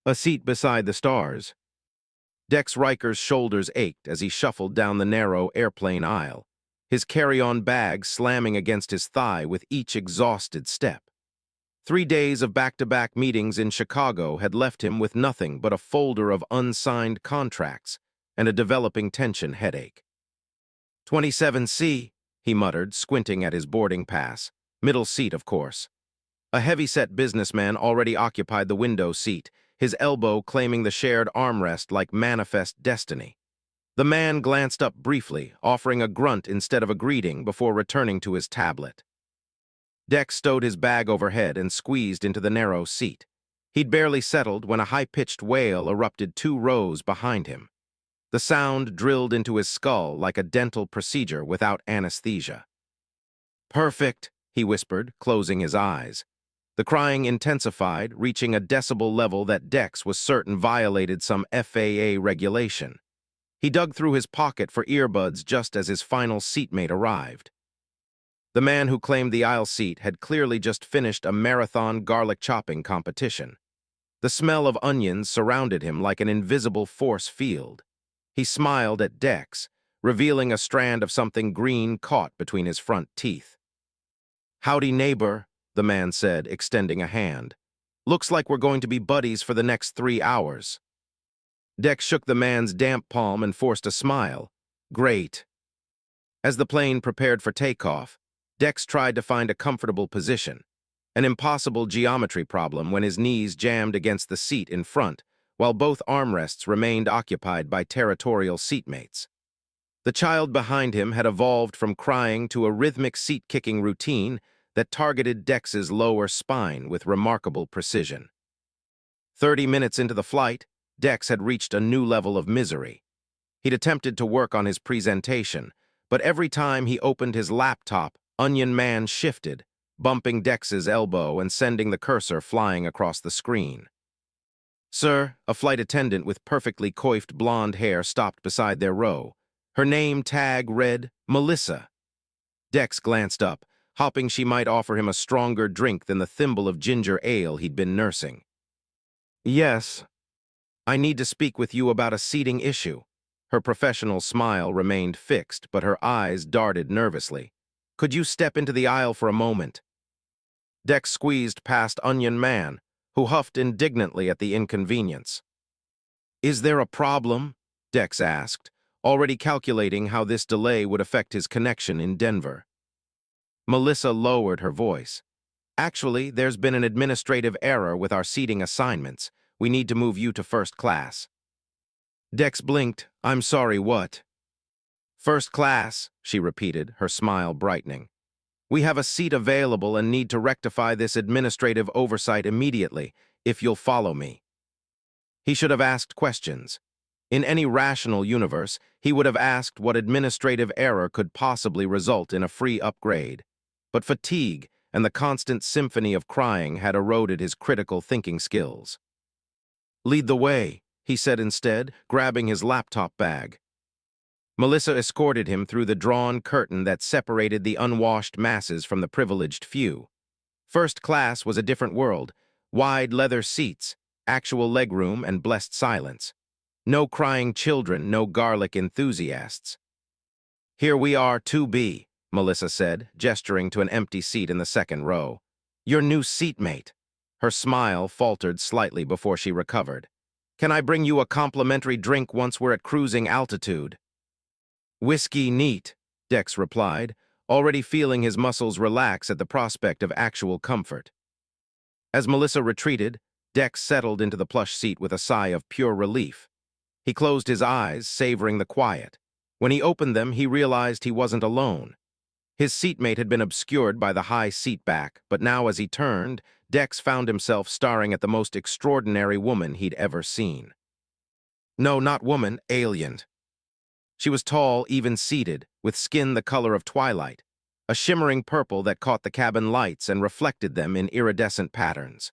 A seat beside the stars. Dex Riker's shoulders ached as he shuffled down the narrow airplane aisle, his carry-on bag slamming against his thigh with each exhausted step. 3 days of back-to-back meetings in Chicago had left him with nothing but a folder of unsigned contracts and a developing tension headache. 27C, he muttered, squinting at his boarding pass. Middle seat, of course. A heavy-set businessman already occupied the window seat, his elbow claiming the shared armrest like manifest destiny. The man glanced up briefly, offering a grunt instead of a greeting before returning to his tablet. Dex stowed his bag overhead and squeezed into the narrow seat. He'd barely settled when a high-pitched wail erupted 2 rows behind him. The sound drilled into his skull like a dental procedure without anesthesia. "Perfect," he whispered, closing his eyes. The crying intensified, reaching a decibel level that Dex was certain violated some FAA regulation. He dug through his pocket for earbuds just as his final seatmate arrived. The man who claimed the aisle seat had clearly just finished a marathon garlic chopping competition. The smell of onions surrounded him like an invisible force field. He smiled at Dex, revealing a strand of something green caught between his front teeth. "Howdy, neighbor," the man said, extending a hand. "Looks like we're going to be buddies for the next 3 hours. Dex shook the man's damp palm and forced a smile. "Great." As the plane prepared for takeoff, Dex tried to find a comfortable position, an impossible geometry problem when his knees jammed against the seat in front, while both armrests remained occupied by territorial seatmates. The child behind him had evolved from crying to a rhythmic seat-kicking routine that targeted Dex's lower spine with remarkable precision. 30 minutes into the flight, Dex had reached a new level of misery. He'd attempted to work on his presentation, but every time he opened his laptop, Onion Man shifted, bumping Dex's elbow and sending the cursor flying across the screen. "Sir," a flight attendant with perfectly coiffed blonde hair stopped beside their row. Her name tag read Melissa. Dex glanced up, hoping she might offer him a stronger drink than the thimble of ginger ale he'd been nursing. "Yes. I need to speak with you about a seating issue." Her professional smile remained fixed, but her eyes darted nervously. "Could you step into the aisle for a moment?" Dex squeezed past Onion Man, who huffed indignantly at the inconvenience. "Is there a problem?" Dex asked, already calculating how this delay would affect his connection in Denver. Melissa lowered her voice. "Actually, there's been an administrative error with our seating assignments. We need to move you to first class." Dex blinked. "I'm sorry, what?" "First class," she repeated, her smile brightening. "We have a seat available and need to rectify this administrative oversight immediately, if you'll follow me." He should have asked questions. In any rational universe, he would have asked what administrative error could possibly result in a free upgrade. But fatigue and the constant symphony of crying had eroded his critical thinking skills. "Lead the way," he said instead, grabbing his laptop bag. Melissa escorted him through the drawn curtain that separated the unwashed masses from the privileged few. First class was a different world, wide leather seats, actual legroom, and blessed silence. No crying children, no garlic enthusiasts. "Here we are, 2B, Melissa said, gesturing to an empty seat in the second row. "Your new seatmate." Her smile faltered slightly before she recovered. "Can I bring you a complimentary drink once we're at cruising altitude?" "Whiskey neat," Dex replied, already feeling his muscles relax at the prospect of actual comfort. As Melissa retreated, Dex settled into the plush seat with a sigh of pure relief. He closed his eyes, savoring the quiet. When he opened them, he realized he wasn't alone. His seatmate had been obscured by the high seat back, but now as he turned, Dex found himself staring at the most extraordinary woman he'd ever seen. No, not woman, alien. She was tall, even-seated, with skin the color of twilight, a shimmering purple that caught the cabin lights and reflected them in iridescent patterns.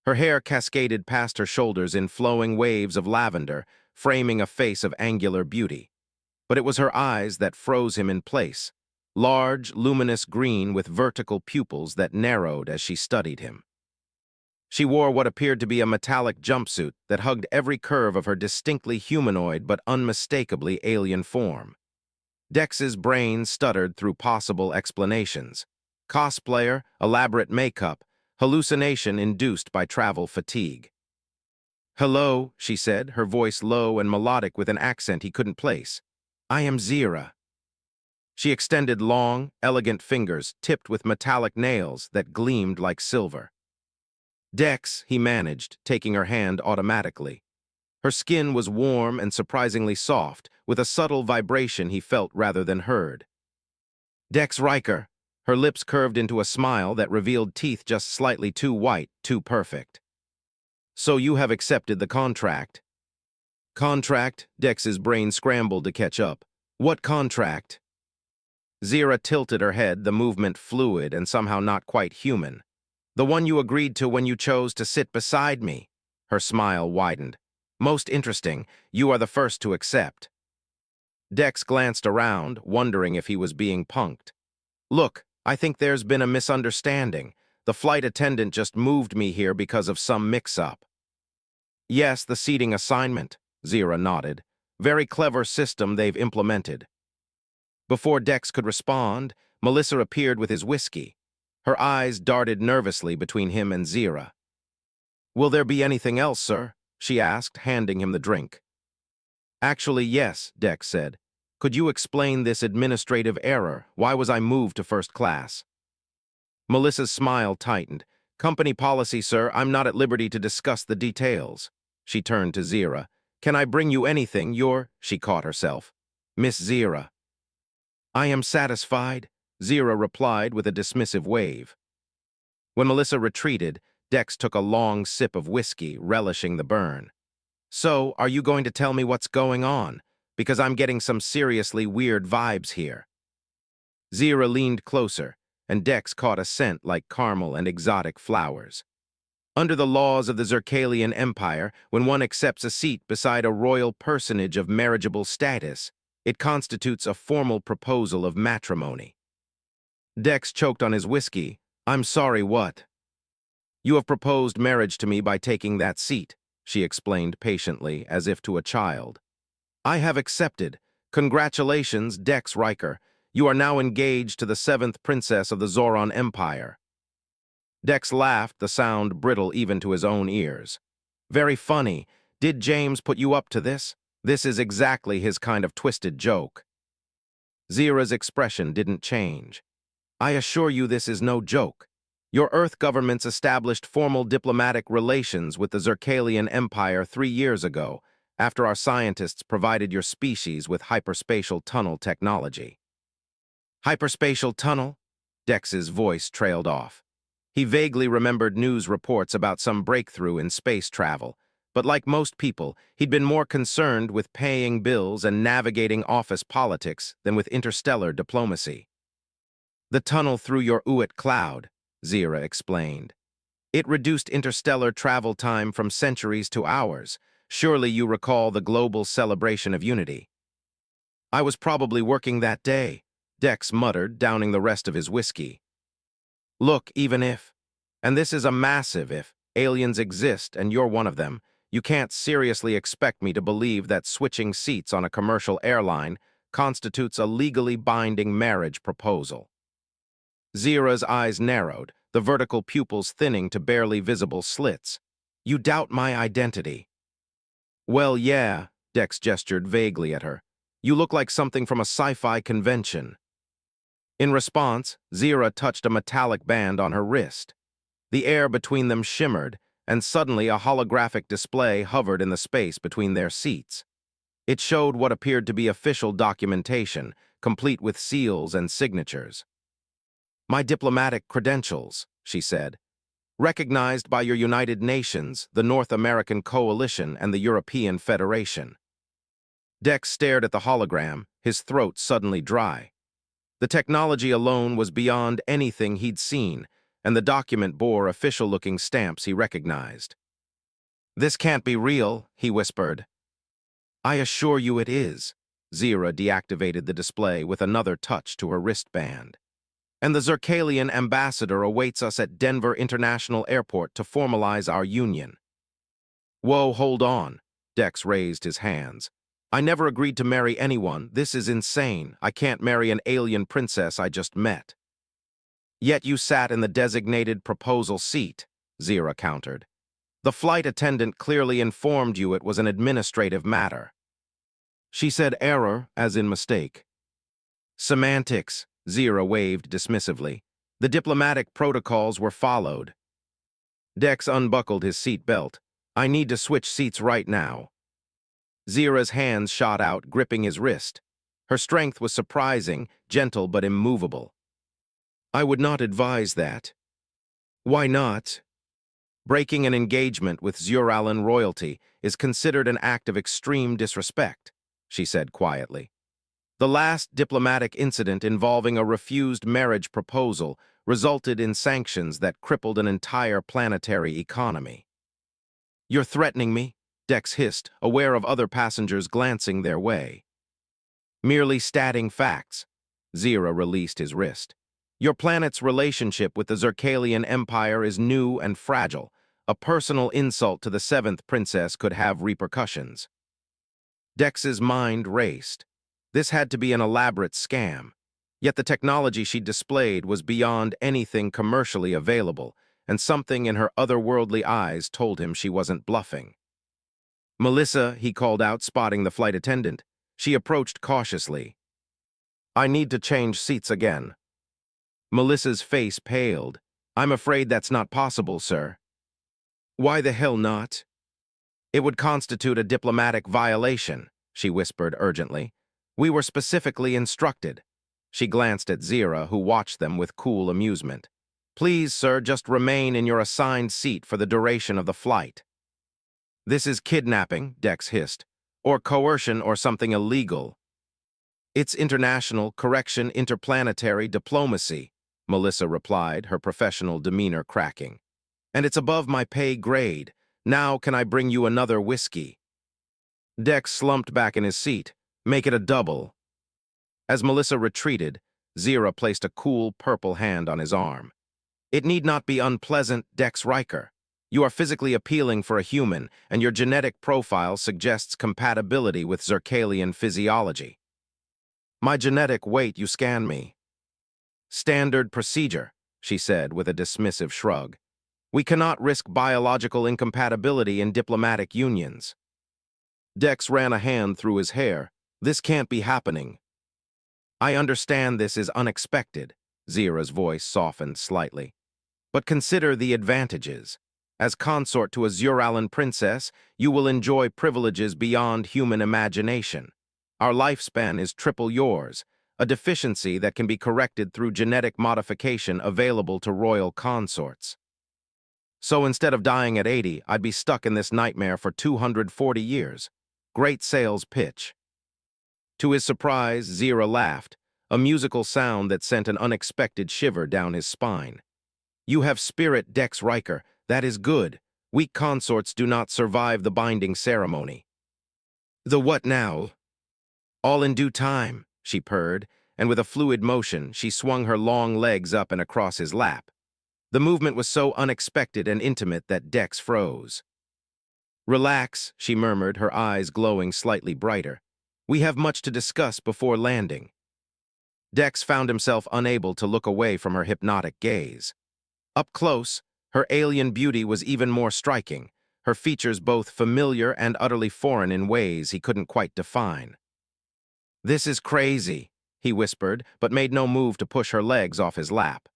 Her hair cascaded past her shoulders in flowing waves of lavender, framing a face of angular beauty. But it was her eyes that froze him in place, large, luminous green with vertical pupils that narrowed as she studied him. She wore what appeared to be a metallic jumpsuit that hugged every curve of her distinctly humanoid but unmistakably alien form. Dex's brain stuttered through possible explanations. Cosplayer, elaborate makeup, hallucination induced by travel fatigue. "Hello," she said, her voice low and melodic with an accent he couldn't place. "I am Zira." She extended long, elegant fingers tipped with metallic nails that gleamed like silver. "Dex," he managed, taking her hand automatically. Her skin was warm and surprisingly soft, with a subtle vibration he felt rather than heard. "Dex Riker." Her lips curved into a smile that revealed teeth just slightly too white, too perfect. "So you have accepted the contract." "Contract?" Dex's brain scrambled to catch up. "What contract?" Zira tilted her head, the movement fluid and somehow not quite human. "The one you agreed to when you chose to sit beside me." Her smile widened. "Most interesting, you are the first to accept." Dex glanced around, wondering if he was being punked. "Look, I think there's been a misunderstanding. The flight attendant just moved me here because of some mix-up." "Yes, the seating assignment," Zira nodded. "Very clever system they've implemented." Before Dex could respond, Melissa appeared with his whiskey. Her eyes darted nervously between him and Zira. "Will there be anything else, sir?" she asked, handing him the drink. "Actually, yes," Dex said. "Could you explain this administrative error? Why was I moved to first class?" Melissa's smile tightened. "Company policy, sir. I'm not at liberty to discuss the details." She turned to Zira. "Can I bring you anything? She caught herself. "Miss Zira." "I am satisfied," Zira replied with a dismissive wave. When Melissa retreated, Dex took a long sip of whiskey, relishing the burn. "So, are you going to tell me what's going on? Because I'm getting some seriously weird vibes here." Zira leaned closer, and Dex caught a scent like caramel and exotic flowers. Under the laws of the Zircalian Empire, when one accepts a seat beside a royal personage of marriageable status, it constitutes a formal proposal of matrimony. Dex choked on his whiskey. "I'm sorry, what?" "You have proposed marriage to me by taking that seat," she explained patiently, as if to a child. "I have accepted. Congratulations, Dex Riker. You are now engaged to the 7th princess of the Zoran Empire." Dex laughed, the sound brittle even to his own ears. "Very funny. Did James put you up to this? This is exactly his kind of twisted joke." Zira's expression didn't change. "I assure you this is no joke. Your Earth governments established formal diplomatic relations with the Zircalian Empire 3 years ago, after our scientists provided your species with hyperspatial tunnel technology." "Hyperspatial tunnel?" Dex's voice trailed off. He vaguely remembered news reports about some breakthrough in space travel, but like most people, he'd been more concerned with paying bills and navigating office politics than with interstellar diplomacy. "The tunnel through your Uit cloud," Zira explained. "It reduced interstellar travel time from centuries to hours. Surely you recall the global celebration of unity." "I was probably working that day," Dex muttered, downing the rest of his whiskey. "Look, even if, and this is a massive if, aliens exist and you're one of them, you can't seriously expect me to believe that switching seats on a commercial airline constitutes a legally binding marriage proposal." Zira's eyes narrowed, the vertical pupils thinning to barely visible slits. "You doubt my identity." "Well, yeah," Dex gestured vaguely at her. "You look like something from a sci-fi convention." In response, Zira touched a metallic band on her wrist. The air between them shimmered, and suddenly a holographic display hovered in the space between their seats. It showed what appeared to be official documentation, complete with seals and signatures. "My diplomatic credentials," she said. "Recognized by your United Nations, the North American Coalition, and the European Federation." Dex stared at the hologram, his throat suddenly dry. The technology alone was beyond anything he'd seen, and the document bore official-looking stamps he recognized. "This can't be real," he whispered. "I assure you it is." Zira deactivated the display with another touch to her wristband. And the Zircalian ambassador awaits us at Denver International Airport to formalize our union. Whoa, hold on. Dex raised his hands. I never agreed to marry anyone. This is insane. I can't marry an alien princess I just met. Yet you sat in the designated proposal seat, Zira countered. The flight attendant clearly informed you it was an administrative matter. She said error, as in mistake. Semantics, Zira waved dismissively. The diplomatic protocols were followed. Dex unbuckled his seat belt. I need to switch seats right now. Zira's hands shot out, gripping his wrist. Her strength was surprising, gentle but immovable. I would not advise that. Why not? Breaking an engagement with Zuralan royalty is considered an act of extreme disrespect, she said quietly. The last diplomatic incident involving a refused marriage proposal resulted in sanctions that crippled an entire planetary economy. You're threatening me? Dex hissed, aware of other passengers glancing their way. Merely stating facts. Zira released his wrist. Your planet's relationship with the Zircalian Empire is new and fragile. A personal insult to the seventh princess could have repercussions. Dex's mind raced. This had to be an elaborate scam. Yet the technology she displayed was beyond anything commercially available, and something in her otherworldly eyes told him she wasn't bluffing. Melissa, he called out, spotting the flight attendant. She approached cautiously. I need to change seats again. Melissa's face paled. I'm afraid that's not possible, sir. Why the hell not? It would constitute a diplomatic violation, she whispered urgently. We were specifically instructed. She glanced at Zira, who watched them with cool amusement. Please, sir, just remain in your assigned seat for the duration of the flight. This is kidnapping, Dex hissed, or coercion or something illegal. It's international, interplanetary diplomacy, Melissa replied, her professional demeanor cracking. And it's above my pay grade. Now can I bring you another whiskey? Dex slumped back in his seat. Make it a double. As Melissa retreated, Zira placed a cool purple hand on his arm. It need not be unpleasant, Dex Riker. You are physically appealing for a human, and your genetic profile suggests compatibility with Zircalian physiology. My genetic weight, you scan me. Standard procedure, she said with a dismissive shrug. We cannot risk biological incompatibility in diplomatic unions. Dex ran a hand through his hair. This can't be happening. I understand this is unexpected, Zira's voice softened slightly. But consider the advantages. As consort to a Zuralan princess, you will enjoy privileges beyond human imagination. Our lifespan is triple yours, a deficiency that can be corrected through genetic modification available to royal consorts. So instead of dying at 80, I'd be stuck in this nightmare for 240 years. Great sales pitch. To his surprise, Zira laughed, a musical sound that sent an unexpected shiver down his spine. You have spirit, Dex Riker. That is good. Weak consorts do not survive the binding ceremony. The what now? All in due time, she purred, and with a fluid motion, she swung her long legs up and across his lap. The movement was so unexpected and intimate that Dex froze. Relax, she murmured, her eyes glowing slightly brighter. We have much to discuss before landing. Dex found himself unable to look away from her hypnotic gaze. Up close, her alien beauty was even more striking, her features both familiar and utterly foreign in ways he couldn't quite define. This is crazy, he whispered, but made no move to push her legs off his lap.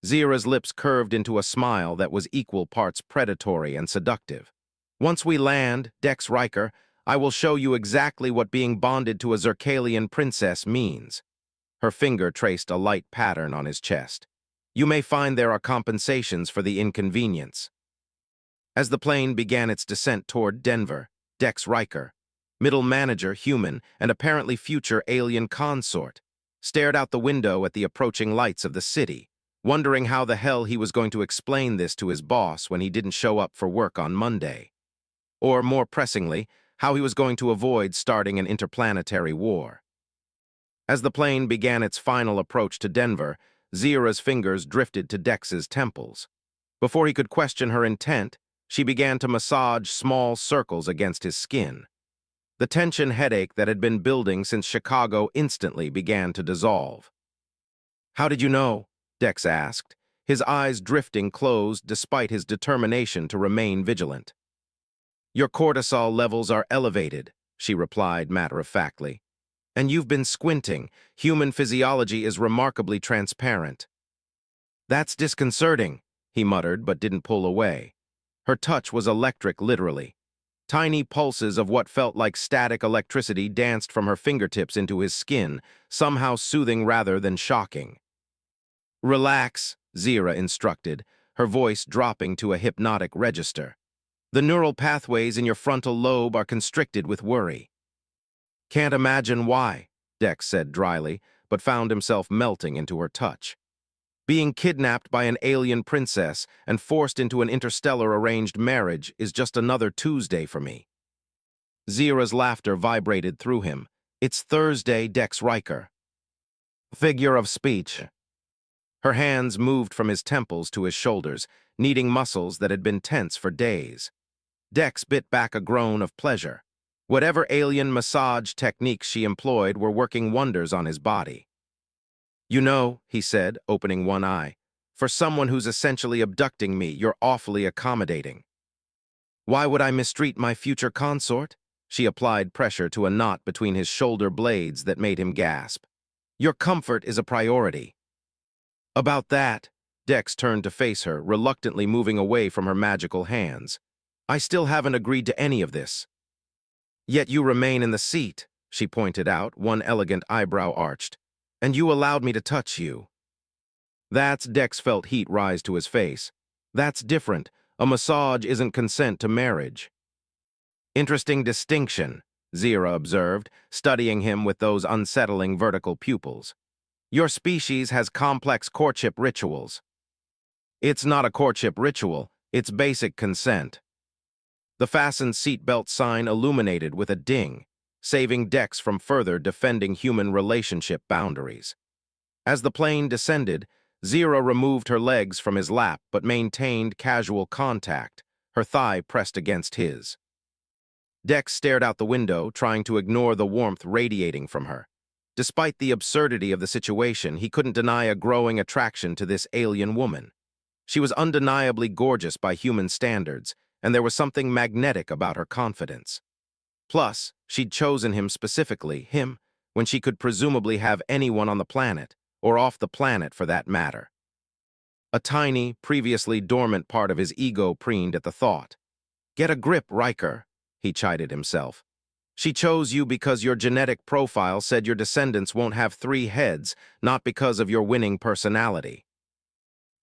Zira's lips curved into a smile that was equal parts predatory and seductive. Once we land, Dex Riker, I will show you exactly what being bonded to a Zircalian princess means. Her finger traced a light pattern on his chest. You may find there are compensations for the inconvenience. As the plane began its descent toward Denver, Dex Riker, middle manager, human, and apparently future alien consort, stared out the window at the approaching lights of the city, wondering how the hell he was going to explain this to his boss when he didn't show up for work on Monday. Or, more pressingly, how he was going to avoid starting an interplanetary war. As the plane began its final approach to Denver, Zira's fingers drifted to Dex's temples. Before he could question her intent, she began to massage small circles against his skin. The tension headache that had been building since Chicago instantly began to dissolve. "How did you know?" Dex asked, his eyes drifting closed despite his determination to remain vigilant. "Your cortisol levels are elevated," she replied matter-of-factly. "And you've been squinting. Human physiology is remarkably transparent." "That's disconcerting," he muttered but didn't pull away. Her touch was electric, literally. Tiny pulses of what felt like static electricity danced from her fingertips into his skin, somehow soothing rather than shocking. "Relax," Zira instructed, her voice dropping to a hypnotic register. "The neural pathways in your frontal lobe are constricted with worry." "Can't imagine why," Dex said dryly, but found himself melting into her touch. "Being kidnapped by an alien princess and forced into an interstellar arranged marriage is just another Tuesday for me." Zira's laughter vibrated through him. "It's Thursday, Dex Riker." Figure of speech. Her hands moved from his temples to his shoulders, kneading muscles that had been tense for days. Dex bit back a groan of pleasure. Whatever alien massage techniques she employed were working wonders on his body. "You know," he said, opening one eye, "for someone who's essentially abducting me, you're awfully accommodating." "Why would I mistreat my future consort?" She applied pressure to a knot between his shoulder blades that made him gasp. "Your comfort is a priority." "About that," Dex turned to face her, reluctantly moving away from her magical hands. "I still haven't agreed to any of this." "Yet you remain in the seat," she pointed out, one elegant eyebrow arched. "And you allowed me to touch you." Dex felt heat rise to his face. "That's different. A massage isn't consent to marriage." "Interesting distinction," Zira observed, studying him with those unsettling vertical pupils. "Your species has complex courtship rituals." "It's not a courtship ritual, it's basic consent." The fastened seatbelt sign illuminated with a ding, saving Dex from further defending human relationship boundaries. As the plane descended, Zira removed her legs from his lap but maintained casual contact, her thigh pressed against his. Dex stared out the window, trying to ignore the warmth radiating from her. Despite the absurdity of the situation, he couldn't deny a growing attraction to this alien woman. She was undeniably gorgeous by human standards, and there was something magnetic about her confidence. Plus, she'd chosen him specifically, when she could presumably have anyone on the planet, or off the planet for that matter. A tiny, previously dormant part of his ego preened at the thought. "Get a grip, Riker," he chided himself. "She chose you because your genetic profile said your descendants won't have 3 heads, not because of your winning personality."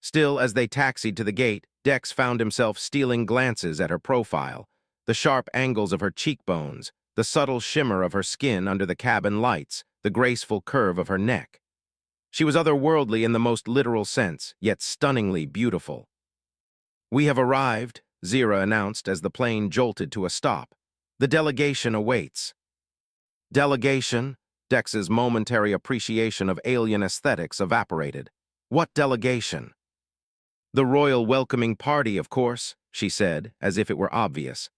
Still, as they taxied to the gate, Dex found himself stealing glances at her profile, the sharp angles of her cheekbones, the subtle shimmer of her skin under the cabin lights, the graceful curve of her neck. She was otherworldly in the most literal sense, yet stunningly beautiful. "We have arrived," Zira announced as the plane jolted to a stop. "The delegation awaits." "Delegation?" Dex's momentary appreciation of alien aesthetics evaporated. "What delegation?" "The royal welcoming party, of course," she said, as if it were obvious.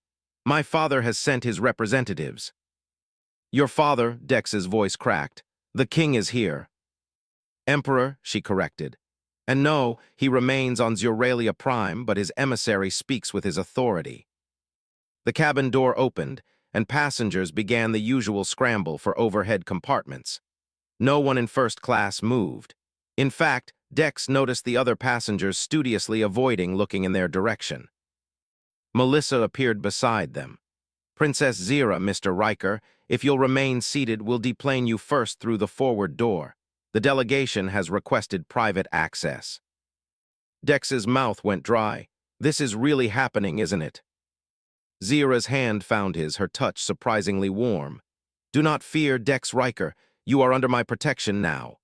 "My father has sent his representatives." "Your father," Dex's voice cracked. "The king is here." "Emperor," she corrected. "And no, he remains on Zuralia Prime, but his emissary speaks with his authority." The cabin door opened, and passengers began the usual scramble for overhead compartments. No one in first class moved. In fact, Dex noticed the other passengers studiously avoiding looking in their direction. Melissa appeared beside them. "Princess Zira, Mr. Riker, if you'll remain seated, we'll deplane you first through the forward door. The delegation has requested private access." Dex's mouth went dry. "This is really happening, isn't it?" Zira's hand found his, her touch surprisingly warm. "Do not fear, Dex Riker. You are under my protection now."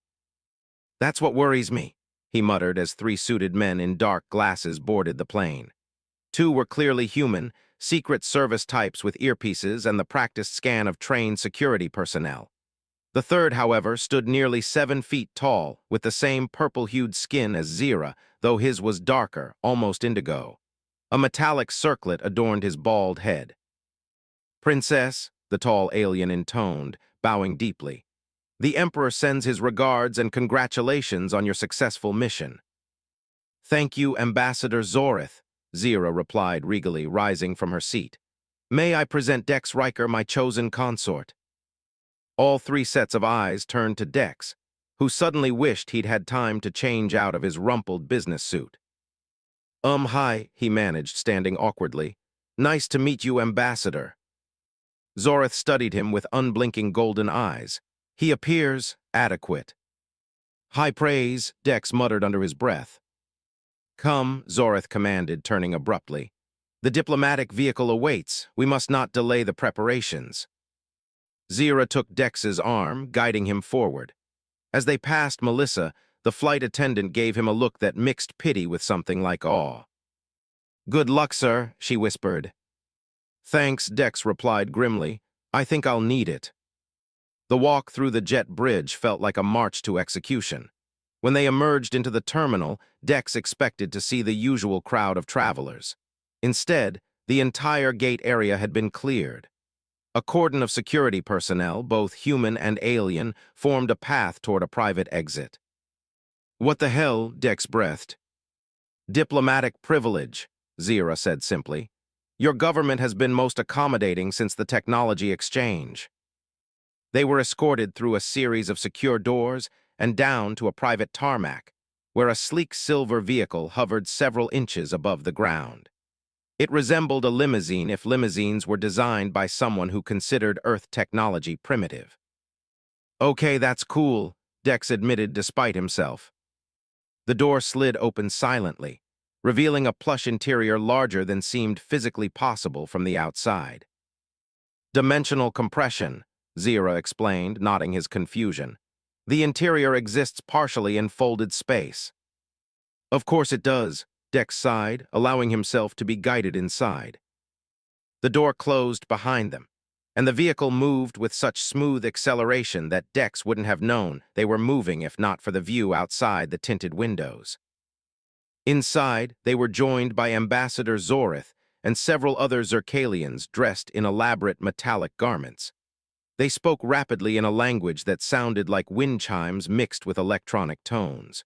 "That's what worries me," he muttered as 3 suited men in dark glasses boarded the plane. 2 were clearly human, Secret Service types with earpieces and the practiced scan of trained security personnel. The third, however, stood nearly 7 feet tall, with the same purple-hued skin as Zira, though his was darker, almost indigo. A metallic circlet adorned his bald head. "Princess," the tall alien intoned, bowing deeply, "the Emperor sends his regards and congratulations on your successful mission." "Thank you, Ambassador Zorith," Zira replied regally, rising from her seat. "May I present Dex Riker, my chosen consort?" All three sets of eyes turned to Dex, who suddenly wished he'd had time to change out of his rumpled business suit. Hi," he managed, standing awkwardly. "Nice to meet you, Ambassador." Zorith studied him with unblinking golden eyes. "He appears adequate." "High praise," Dex muttered under his breath. "Come," Zorith commanded, turning abruptly. "The diplomatic vehicle awaits. We must not delay the preparations." Zira took Dex's arm, guiding him forward. As they passed Melissa, the flight attendant gave him a look that mixed pity with something like awe. "Good luck, sir," she whispered. "Thanks," Dex replied grimly. "I think I'll need it." The walk through the jet bridge felt like a march to execution. When they emerged into the terminal, Dex expected to see the usual crowd of travelers. Instead, the entire gate area had been cleared. A cordon of security personnel, both human and alien, formed a path toward a private exit. "What the hell?" Dex breathed. "Diplomatic privilege," Zira said simply. "Your government has been most accommodating since the technology exchange." They were escorted through a series of secure doors and down to a private tarmac, where a sleek silver vehicle hovered several inches above the ground. It resembled a limousine if limousines were designed by someone who considered Earth technology primitive. "Okay, that's cool," Dex admitted despite himself. The door slid open silently, revealing a plush interior larger than seemed physically possible from the outside. "Dimensional compression," Zira explained, nodding his confusion. "The interior exists partially in folded space." "Of course it does," Dex sighed, allowing himself to be guided inside. The door closed behind them, and the vehicle moved with such smooth acceleration that Dex wouldn't have known they were moving if not for the view outside the tinted windows. Inside, they were joined by Ambassador Zorith and several other Zerkalians dressed in elaborate metallic garments. They spoke rapidly in a language that sounded like wind chimes mixed with electronic tones.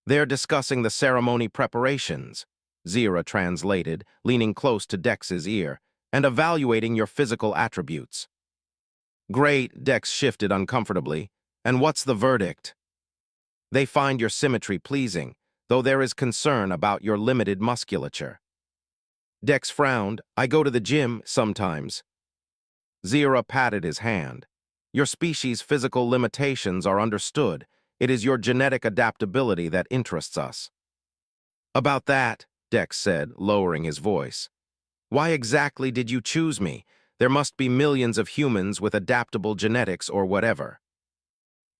"They're discussing the ceremony preparations," Zira translated, leaning close to Dex's ear, "and evaluating your physical attributes." "Great," Dex shifted uncomfortably. "And what's the verdict?" "They find your symmetry pleasing, though there is concern about your limited musculature." Dex frowned. "I go to the gym sometimes." Zira patted his hand. "Your species' physical limitations are understood. It is your genetic adaptability that interests us." "About that," Dex said, lowering his voice. "Why exactly did you choose me? There must be millions of humans with adaptable genetics or whatever."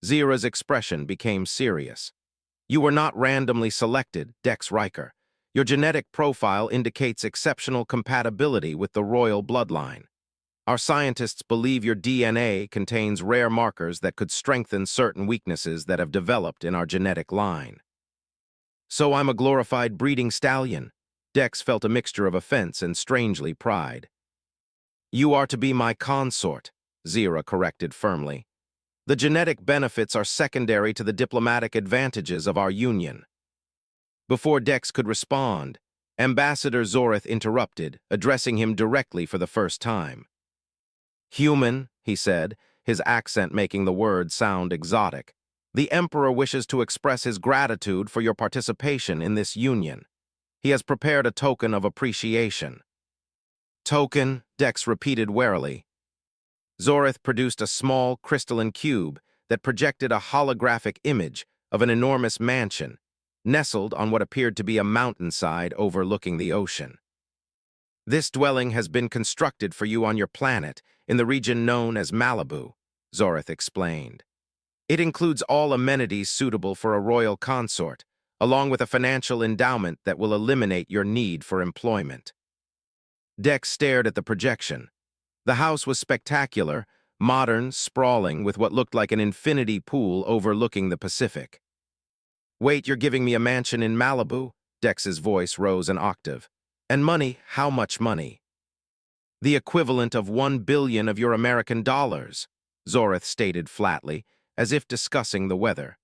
Zira's expression became serious. "You were not randomly selected, Dex Riker. Your genetic profile indicates exceptional compatibility with the royal bloodline. Our scientists believe your DNA contains rare markers that could strengthen certain weaknesses that have developed in our genetic line." "So I'm a glorified breeding stallion." Dex felt a mixture of offense and strangely pride. "You are to be my consort," Zira corrected firmly. "The genetic benefits are secondary to the diplomatic advantages of our union." Before Dex could respond, Ambassador Zorith interrupted, addressing him directly for the first time. "Human," he said, his accent making the word sound exotic, "the Emperor wishes to express his gratitude for your participation in this union. He has prepared a token of appreciation." "Token," Dex repeated warily. Zorith produced a small crystalline cube that projected a holographic image of an enormous mansion, nestled on what appeared to be a mountainside overlooking the ocean. "This dwelling has been constructed for you on your planet, in the region known as Malibu," Zorith explained. "It includes all amenities suitable for a royal consort, along with a financial endowment that will eliminate your need for employment." Dex stared at the projection. The house was spectacular, modern, sprawling, with what looked like an infinity pool overlooking the Pacific. "Wait, you're giving me a mansion in Malibu?" Dex's voice rose an octave. "And money, how much money?" "The equivalent of 1 billion of your American dollars," Zorith stated flatly, as if discussing the weather.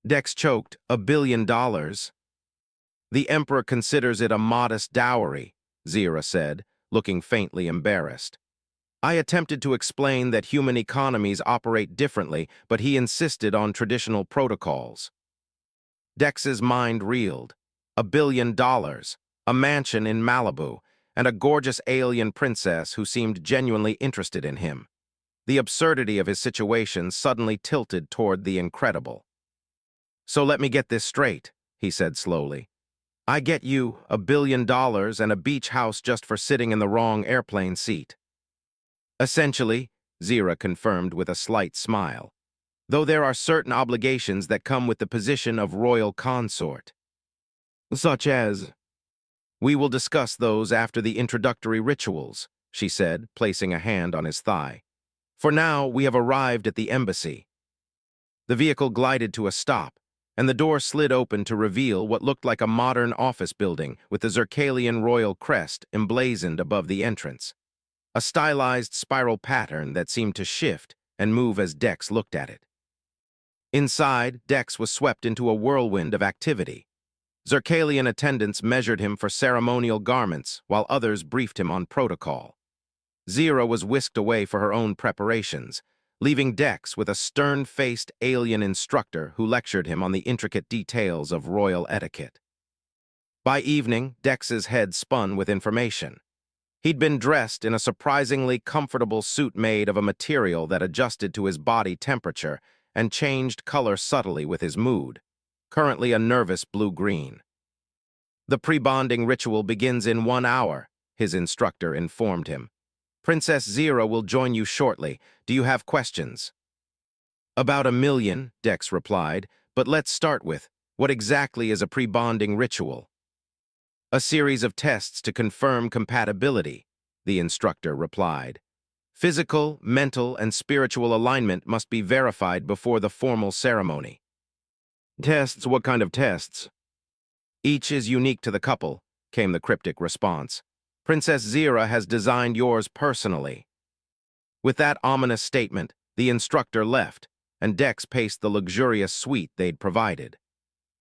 Dex choked. "$1 billion? "The Emperor considers it a modest dowry," Zira said, looking faintly embarrassed. "I attempted to explain that human economies operate differently, but he insisted on traditional protocols." Dex's mind reeled. $1 billion, a mansion in Malibu, and a gorgeous alien princess who seemed genuinely interested in him. The absurdity of his situation suddenly tilted toward the incredible. "So let me get this straight," he said slowly. "I get you $1 billion and a beach house just for sitting in the wrong airplane seat." "Essentially," Zira confirmed with a slight smile, "though there are certain obligations that come with the position of royal consort." "Such as?" "We will discuss those after the introductory rituals," she said, placing a hand on his thigh. "For now, we have arrived at the embassy." The vehicle glided to a stop, and the door slid open to reveal what looked like a modern office building with the Zircalian royal crest emblazoned above the entrance. A stylized spiral pattern that seemed to shift and move as Dex looked at it. Inside, Dex was swept into a whirlwind of activity. Zircalian attendants measured him for ceremonial garments, while others briefed him on protocol. Zira was whisked away for her own preparations, leaving Dex with a stern-faced alien instructor who lectured him on the intricate details of royal etiquette. By evening, Dex's head spun with information. He'd been dressed in a surprisingly comfortable suit made of a material that adjusted to his body temperature and changed color subtly with his mood, currently a nervous blue-green. "The pre-bonding ritual begins in 1 hour," his instructor informed him. "Princess Zira will join you shortly. Do you have questions?" "About 1 million," Dex replied, "but let's start with, what exactly is a pre-bonding ritual?" "A series of tests to confirm compatibility," the instructor replied. "Physical, mental, and spiritual alignment must be verified before the formal ceremony." "Tests? What kind of tests?" "Each is unique to the couple," came the cryptic response. "Princess Zira has designed yours personally." With that ominous statement, the instructor left, and Dex paced the luxurious suite they'd provided.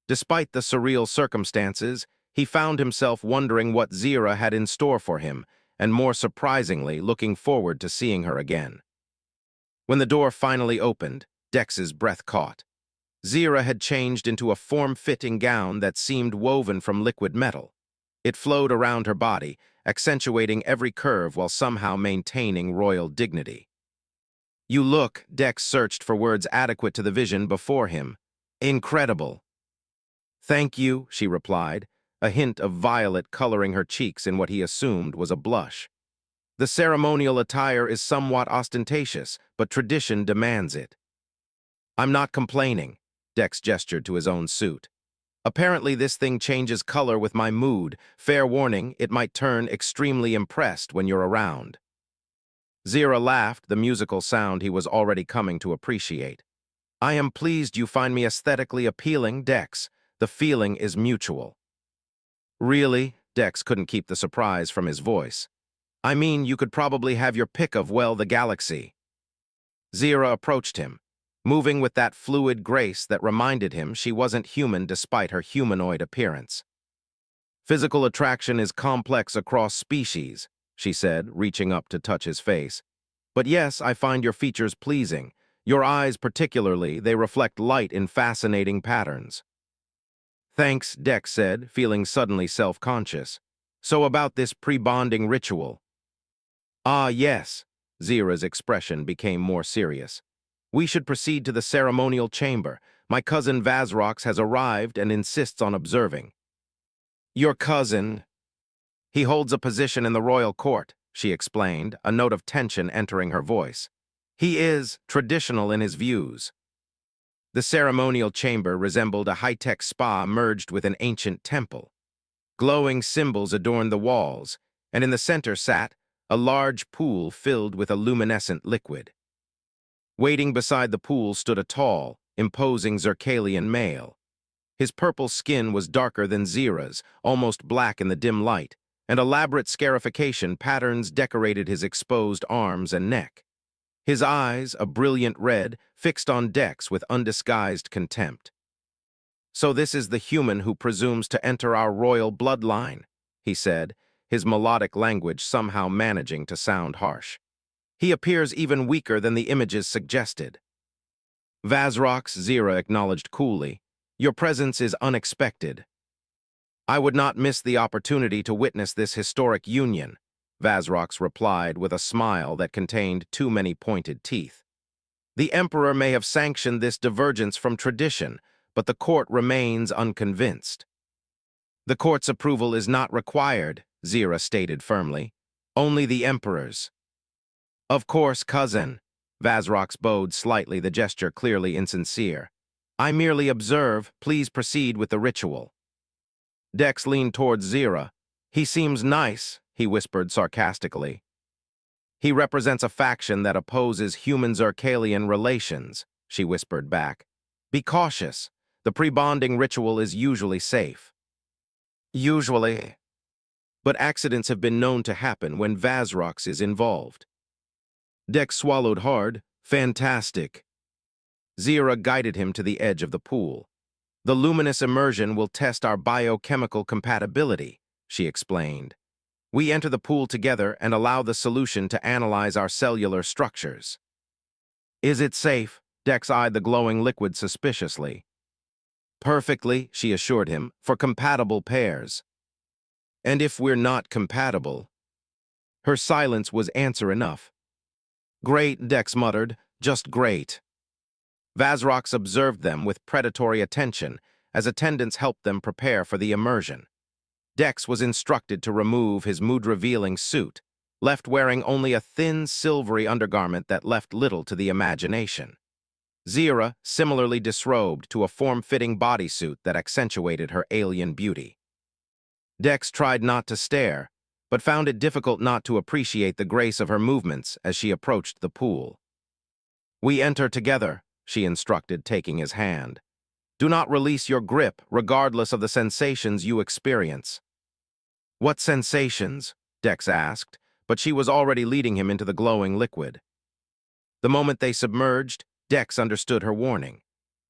Despite the surreal circumstances, he found himself wondering what Zira had in store for him, and more surprisingly, looking forward to seeing her again. When the door finally opened, Dex's breath caught. Zira had changed into a form-fitting gown that seemed woven from liquid metal. It flowed around her body, accentuating every curve while somehow maintaining royal dignity. "You look," Dex searched for words adequate to the vision before him, "incredible." "Thank you," she replied, a hint of violet coloring her cheeks in what he assumed was a blush. "The ceremonial attire is somewhat ostentatious, but tradition demands it." "I'm not complaining," Dex gestured to his own suit. "Apparently this thing changes color with my mood. Fair warning, it might turn extremely impressed when you're around." Zira laughed, the musical sound he was already coming to appreciate. "I am pleased you find me aesthetically appealing, Dex. The feeling is mutual." "Really?" Dex couldn't keep the surprise from his voice. "I mean, you could probably have your pick of, well, the galaxy." Zira approached him, moving with that fluid grace that reminded him she wasn't human despite her humanoid appearance. "Physical attraction is complex across species," she said, reaching up to touch his face. "But yes, I find your features pleasing. Your eyes particularly, they reflect light in fascinating patterns." "Thanks," Dex said, feeling suddenly self-conscious. "So about this pre-bonding ritual." "Ah, yes." Zira's expression became more serious. "We should proceed to the ceremonial chamber. My cousin Vazrox has arrived and insists on observing." "Your cousin?" "He holds a position in the royal court," she explained, a note of tension entering her voice. "He is traditional in his views." The ceremonial chamber resembled a high-tech spa merged with an ancient temple. Glowing symbols adorned the walls, and in the center sat, a large pool filled with a luminescent liquid. Waiting beside the pool stood a tall, imposing Zerkalian male. His purple skin was darker than Zira's, almost black in the dim light, and elaborate scarification patterns decorated his exposed arms and neck. His eyes, a brilliant red, fixed on Dex with undisguised contempt. "So this is the human who presumes to enter our royal bloodline," he said, his melodic language somehow managing to sound harsh. "He appears even weaker than the images suggested." Vazrox, Zira acknowledged coolly, "Your presence is unexpected." "I would not miss the opportunity to witness this historic union," Vazrox replied with a smile that contained too many pointed teeth. "The Emperor may have sanctioned this divergence from tradition, but the court remains unconvinced." "The court's approval is not required," Zira stated firmly. "Only the Emperor's." "Of course, cousin." Vazrox bowed slightly, the gesture clearly insincere. "I merely observe. Please proceed with the ritual." Dex leaned towards Zira. "He seems nice," he whispered sarcastically. "He represents a faction that opposes human-Zerkalian relations," she whispered back. "Be cautious. The pre-bonding ritual is usually safe." "Usually." But accidents have been known to happen when Vazrox is involved. Dex swallowed hard. "Fantastic." Zira guided him to the edge of the pool. "The luminous immersion will test our biochemical compatibility," she explained. "We enter the pool together and allow the solution to analyze our cellular structures." "Is it safe?" Dex eyed the glowing liquid suspiciously. "Perfectly," she assured him, "for compatible pairs." "And if we're not compatible?" Her silence was answer enough. "Great," Dex muttered, "just great." Vazrox observed them with predatory attention as attendants helped them prepare for the immersion. Dex was instructed to remove his mood-revealing suit, left wearing only a thin, silvery undergarment that left little to the imagination. Zira similarly disrobed to a form-fitting bodysuit that accentuated her alien beauty. Dex tried not to stare, but found it difficult not to appreciate the grace of her movements as she approached the pool. "We enter together," she instructed, taking his hand. "Do not release your grip, regardless of the sensations you experience." "What sensations?" Dex asked, but she was already leading him into the glowing liquid. The moment they submerged, Dex understood her warning.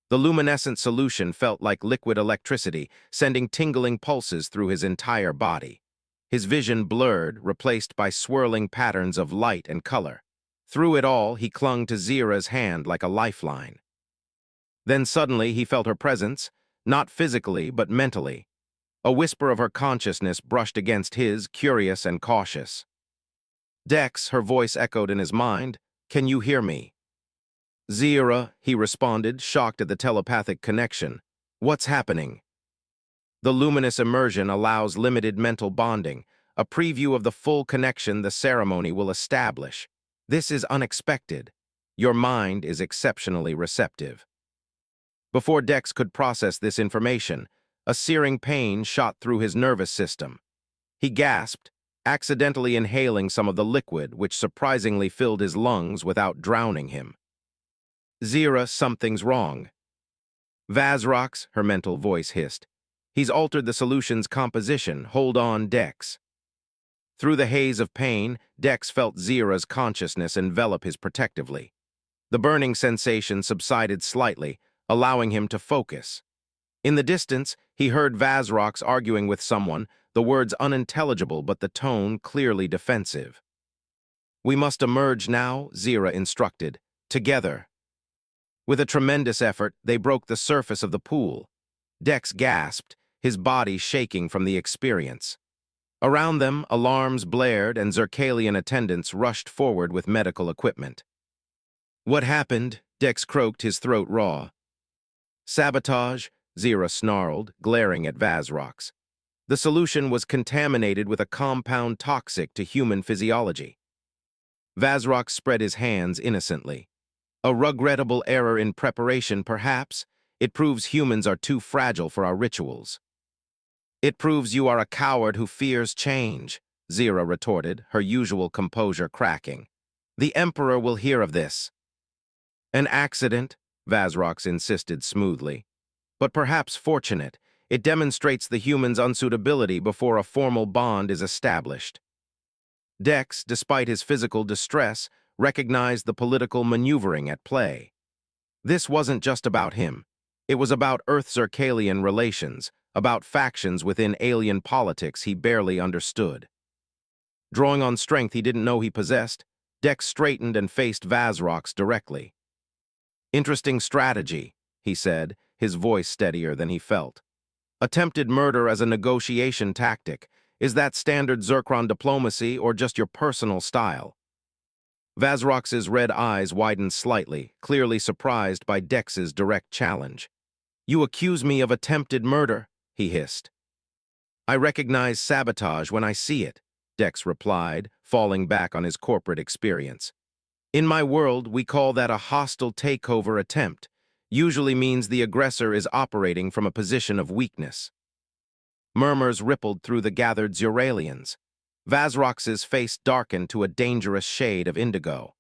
The luminescent solution felt like liquid electricity, sending tingling pulses through his entire body. His vision blurred, replaced by swirling patterns of light and color. Through it all, he clung to Zira's hand like a lifeline. Then suddenly he felt her presence, not physically but mentally. A whisper of her consciousness brushed against his, curious and cautious. "Dex," her voice echoed in his mind, "can you hear me?" "Zira," he responded, shocked at the telepathic connection. "What's happening?" "The luminous immersion allows limited mental bonding, a preview of the full connection the ceremony will establish. This is unexpected. Your mind is exceptionally receptive." Before Dex could process this information, a searing pain shot through his nervous system. He gasped, accidentally inhaling some of the liquid which surprisingly filled his lungs without drowning him. "Zira, something's wrong." "Vazrox," her mental voice hissed. "He's altered the solution's composition. Hold on, Dex." Through the haze of pain, Dex felt Zira's consciousness envelop his protectively. The burning sensation subsided slightly, allowing him to focus. In the distance, he heard Vazrox arguing with someone, the words unintelligible but the tone clearly defensive. "We must emerge now," Zira instructed. "Together." With a tremendous effort, they broke the surface of the pool. Dex gasped, his body shaking from the experience. Around them, alarms blared and Zerkalian attendants rushed forward with medical equipment. "What happened?" Dex croaked, his throat raw. "Sabotage," Zira snarled, glaring at Vazrox. "The solution was contaminated with a compound toxic to human physiology." Vazrox spread his hands innocently. "A regrettable error in preparation, perhaps. It proves humans are too fragile for our rituals." "It proves you are a coward who fears change," Zira retorted, her usual composure cracking. The Emperor will hear of this. An accident, Vazrox insisted smoothly. But perhaps fortunate. It demonstrates the human's unsuitability before a formal bond is established. Dex, despite his physical distress, recognized the political maneuvering at play. This wasn't just about him. It was about Earth-Zircalian relations, about factions within alien politics he barely understood. Drawing on strength he didn't know he possessed, Dex straightened and faced Vazrox directly. Interesting strategy, he said, his voice steadier than he felt. Attempted murder as a negotiation tactic. Is that standard Zircron diplomacy or just your personal style? Vazrox's red eyes widened slightly, clearly surprised by Dex's direct challenge. You accuse me of attempted murder, he hissed. I recognize sabotage when I see it, Dex replied, falling back on his corporate experience. In my world, we call that a hostile takeover attempt. Usually means the aggressor is operating from a position of weakness. Murmurs rippled through the gathered Zuralians. Vazrox's face darkened to a dangerous shade of indigo.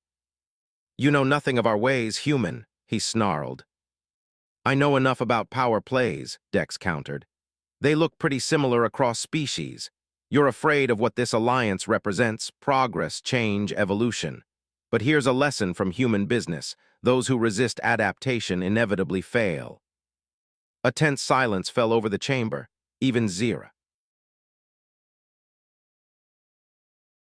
You know nothing of our ways, human, he snarled. I know enough about power plays, Dex countered. They look pretty similar across species. You're afraid of what this alliance represents, progress, change, evolution. But here's a lesson from human business. Those who resist adaptation inevitably fail. A tense silence fell over the chamber, even Zira.